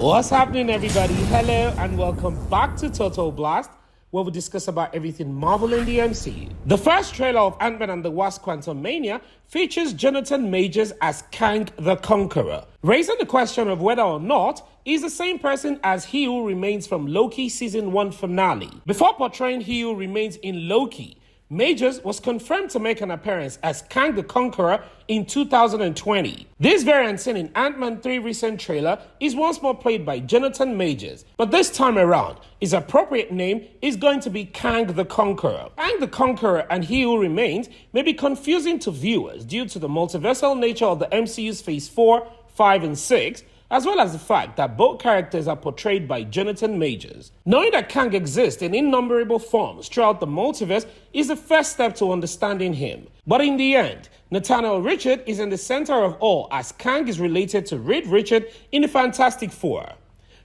What's happening, everybody? Hello and welcome back to Total Blast, where we discuss about everything Marvel in the MCU. The first trailer of Antman and the Wasp Quantummania features Jonathan Majors as Kang the Conqueror, raising the question of whether or not he's the same person as He Who Remains from Loki Season 1 finale. Before portraying He Who Remains in Loki, Majors was confirmed to make an appearance as Kang the Conqueror in 2020. This variant seen in Ant-Man 3 recent trailer is once more played by Jonathan Majors, but this time around, his appropriate name is going to be Kang the Conqueror. Kang the Conqueror and He Who Remains may be confusing to viewers due to the multiversal nature of the MCU's Phase 4, 5, and 6, as well as the fact that both characters are portrayed by Jonathan Majors. Knowing that Kang exists in innumerable forms throughout the multiverse is the first step to understanding him. But in the end, Nathaniel Richard is in the center of all, as Kang is related to Reed Richard in the Fantastic Four.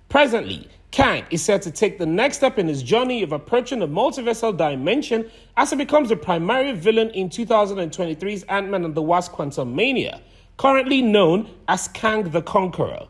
Presently, Kang is set to take the next step in his journey of approaching the multiversal dimension as he becomes the primary villain in 2023's Ant-Man and the Wasp Quantummania, currently known as Kang the Conqueror.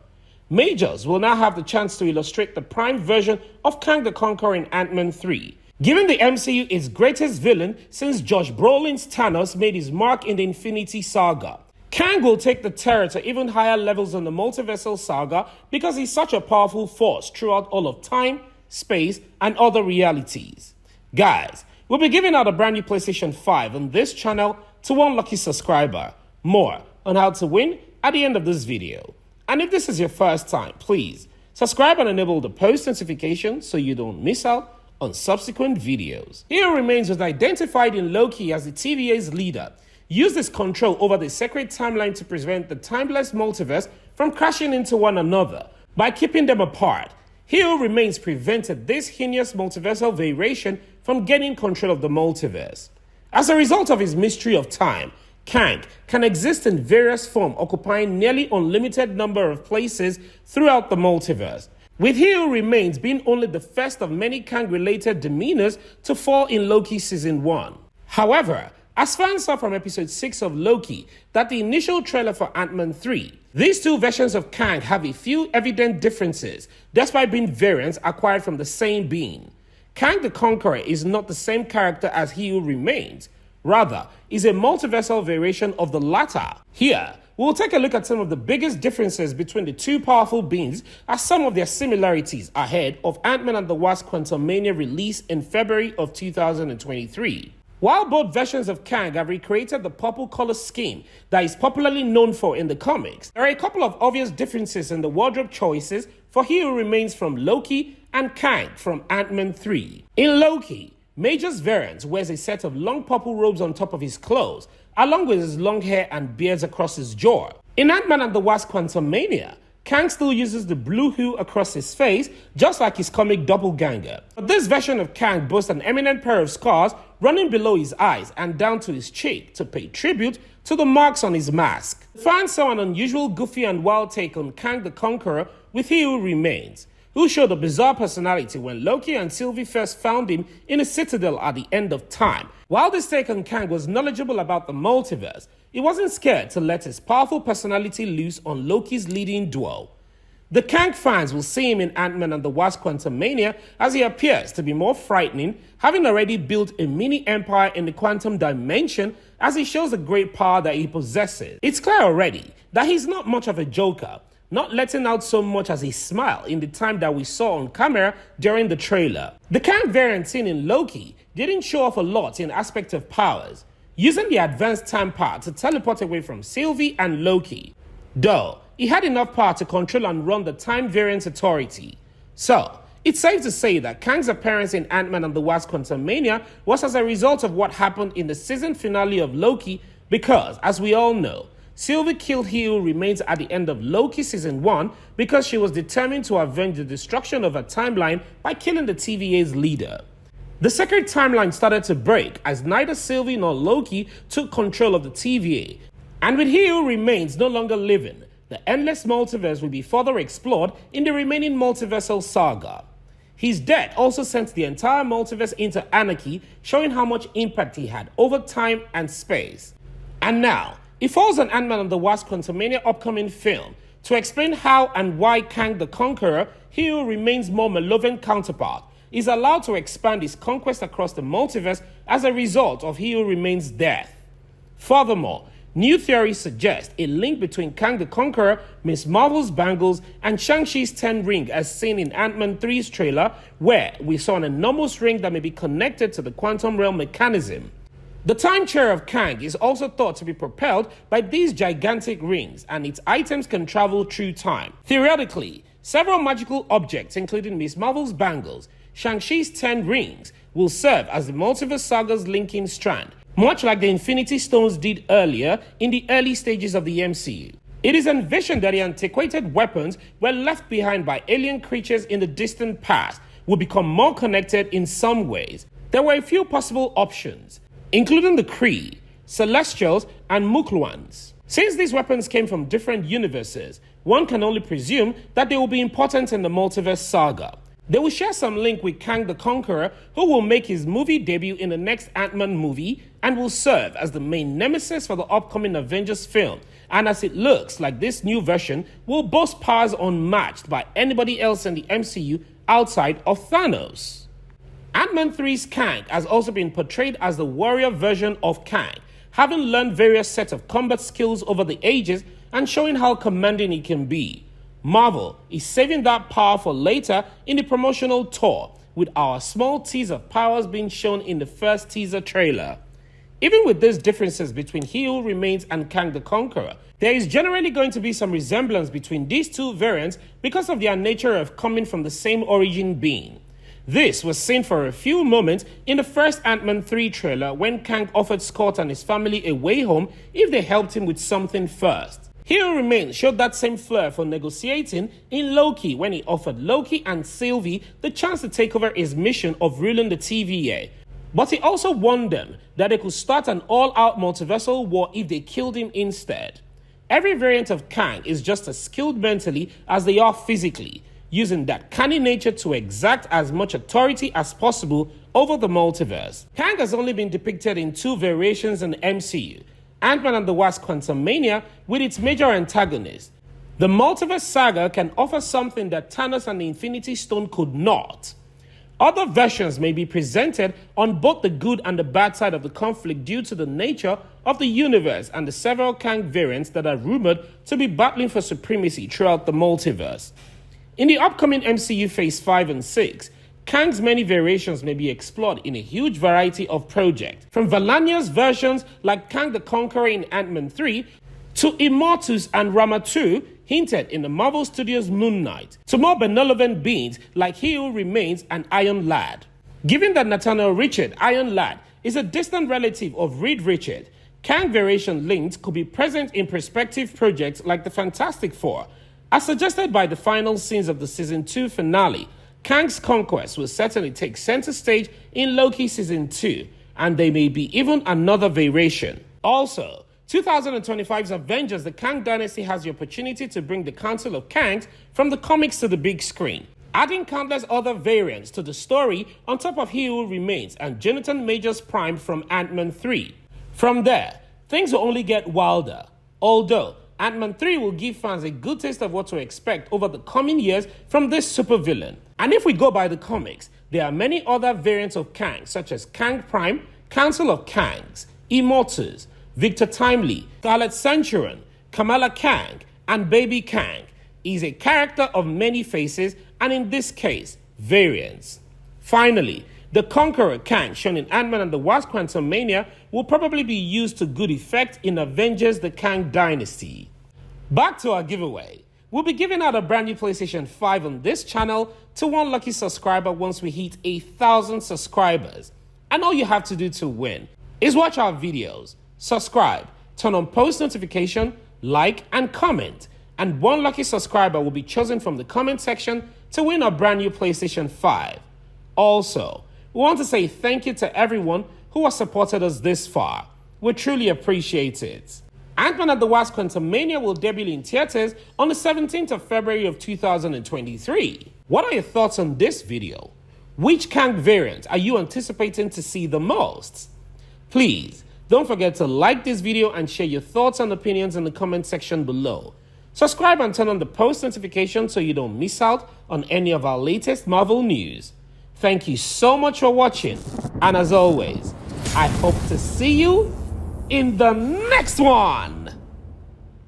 Majors will now have the chance to illustrate the prime version of Kang the Conqueror in Ant-Man 3, giving the MCU its greatest villain since Josh Brolin's Thanos made his mark in the Infinity Saga. Kang will take the terror to even higher levels in the multiversal saga because he's such a powerful force throughout all of time, space, and other realities. Guys, we'll be giving out a brand new PlayStation 5 on this channel to one lucky subscriber. More on how to win at the end of this video. And if this is your first time, please subscribe and enable the post notifications so you don't miss out on subsequent videos. He Who Remains was identified in Loki as the TVA's leader, used his control over the sacred timeline to prevent the timeless multiverse from crashing into one another by keeping them apart. He Who Remains prevented this heinous multiversal variation from gaining control of the multiverse. As a result of his mystery of time, Kang can exist in various forms, occupying nearly unlimited number of places throughout the multiverse, with He Who Remains being only the first of many Kang-related demeanors to fall in Loki Season 1. However, as fans saw from Episode 6 of Loki that the initial trailer for Ant-Man 3, these two versions of Kang have a few evident differences, despite being variants acquired from the same being. Kang the Conqueror is not the same character as He Who Remains, rather, is a multiversal variation of the latter. Here, we'll take a look at some of the biggest differences between the two powerful beings as some of their similarities ahead of Ant-Man and the Wasp Quantummania release in February of 2023. While both versions of Kang have recreated the purple color scheme that is popularly known for in the comics, there are a couple of obvious differences in the wardrobe choices for He Who Remains from Loki and Kang from Ant-Man 3. In Loki, Major's variant wears a set of long purple robes on top of his clothes, along with his long hair and beards across his jaw. In Ant-Man and the Wasp Quantummania, Kang still uses the blue hue across his face, just like his comic doppelganger. But this version of Kang boasts an eminent pair of scars running below his eyes and down to his cheek to pay tribute to the marks on his mask. Fans saw an unusual, goofy, and wild take on Kang the Conqueror with He Who Remains, who showed a bizarre personality when Loki and Sylvie first found him in a citadel at the end of time. While this take on Kang was knowledgeable about the multiverse, he wasn't scared to let his powerful personality loose on Loki's leading duo. The Kang fans will see him in Ant-Man and the Wasp Quantummania as he appears to be more frightening, having already built a mini empire in the quantum dimension as he shows the great power that he possesses. It's clear already that he's not much of a joker, not letting out so much as a smile in the time that we saw on camera during the trailer. The Kang variant seen in Loki didn't show off a lot in aspect of powers, using the advanced time power to teleport away from Sylvie and Loki, though he had enough power to control and run the Time Variance Authority. So, it's safe to say that Kang's appearance in Ant-Man and the Wasp Quantummania was as a result of what happened in the season finale of Loki because, as we all know, Sylvie killed He Who Remains at the end of Loki Season 1 because she was determined to avenge the destruction of her timeline by killing the TVA's leader. The sacred timeline started to break as neither Sylvie nor Loki took control of the TVA, and with He Who Remains no longer living, the endless multiverse will be further explored in the remaining multiversal saga. His death also sent the entire multiverse into anarchy, showing how much impact he had over time and space. And now, it falls on Antman and the Wasp Quantummania upcoming film To explain how and why Kang the Conqueror, he who remains more malevolent counterpart, is allowed to expand his conquest across the multiverse as a result of he who remains death. Furthermore, new theories suggest a link between Kang the Conqueror, Ms. Marvel's bangles, and Shang-Chi's 10 ring as seen in Ant-Man 3's trailer, where we saw an enormous ring that may be connected to the quantum realm mechanism. The time chair of Kang is also thought to be propelled by these gigantic rings, and its items can travel through time. Theoretically, several magical objects, including Ms. Marvel's bangles, Shang-Chi's 10 rings, will serve as the multiverse saga's linking strand, much like the Infinity Stones did earlier in the early stages of the MCU. It is envisioned that the antiquated weapons were left behind by alien creatures in the distant past will become more connected in some ways. There were a few possible options, including the Kree, Celestials, and Mukluans. Since these weapons came from different universes, one can only presume that they will be important in the multiverse saga. They will share some link with Kang the Conqueror, who will make his movie debut in the next Ant-Man movie and will serve as the main nemesis for the upcoming Avengers film. And as it looks like this new version will boast powers unmatched by anybody else in the MCU outside of Thanos. Ant-Man 3's Kang has also been portrayed as the warrior version of Kang, having learned various sets of combat skills over the ages and showing how commanding he can be. Marvel is saving that power for later in the promotional tour, with our small tease of powers being shown in the first teaser trailer. Even with these differences between He Who Remains and Kang the Conqueror, there is generally going to be some resemblance between these two variants because of their nature of coming from the same origin being. This was seen for a few moments in the first Ant-Man 3 trailer when Kang offered Scott and his family a way home if they helped him with something first. He Who Remains showed that same flair for negotiating in Loki when he offered Loki and Sylvie the chance to take over his mission of ruling the TVA. But he also warned them that they could start an all-out multiversal war if they killed him instead. Every variant of Kang is just as skilled mentally as they are physically, using that canny nature to exact as much authority as possible over the multiverse. Kang has only been depicted in two variations in the MCU, Antman and the Wasp Quantummania with its major antagonist. The multiverse saga can offer something that Thanos and the Infinity Stone could not. Other versions may be presented on both the good and the bad side of the conflict due to the nature of the universe and the several Kang variants that are rumored to be battling for supremacy throughout the multiverse. In the upcoming MCU Phase 5 and 6, Kang's many variations may be explored in a huge variety of projects, from Valania's versions like Kang the Conqueror in Ant-Man 3, to Immortus and Rama 2 hinted in the Marvel Studios' Moon Knight, to more benevolent beings like He Who Remains and Iron Lad. Given that Nathaniel Richard, Iron Lad, is a distant relative of Reed Richard, Kang variation links could be present in prospective projects like the Fantastic Four. As suggested by the final scenes of the Season 2 finale, Kang's conquest will certainly take center stage in Loki Season 2, and there may be even another variation. Also, 2025's Avengers, the Kang Dynasty has the opportunity to bring the Council of Kangs from the comics to the big screen, adding countless other variants to the story on top of He Who Remains and Jonathan Majors Prime from Ant-Man 3. From there, things will only get wilder, although Ant-Man 3 will give fans a good taste of what to expect over the coming years from this supervillain. And if we go by the comics, there are many other variants of Kang, such as Kang Prime, Council of Kangs, Immortus, Victor Timely, Scarlet Centurion, Kamala Kang, and Baby Kang. He is a character of many faces, and in this case, variants. Finally, the Conqueror Kang, shown in Antman and the Wasp Quantummania, will probably be used to good effect in Avengers the Kang Dynasty. Back to our giveaway. We'll be giving out a brand new PlayStation 5 on this channel to one lucky subscriber once we hit 1,000 subscribers. And all you have to do to win is watch our videos, subscribe, turn on post notification, like, and comment. And one lucky subscriber will be chosen from the comment section to win a brand new PlayStation 5. Also, we want to say thank you to everyone who has supported us this far. We truly appreciate it. Antman and the Wasp Quantummania will debut in theaters on the 17th of February of 2023. What are your thoughts on this video? Which Kang variant are you anticipating to see the most? Please, don't forget to like this video and share your thoughts and opinions in the comment section below. Subscribe and turn on the post notification so you don't miss out on any of our latest Marvel news. Thank you so much for watching, and as always, I hope to see you in the next one.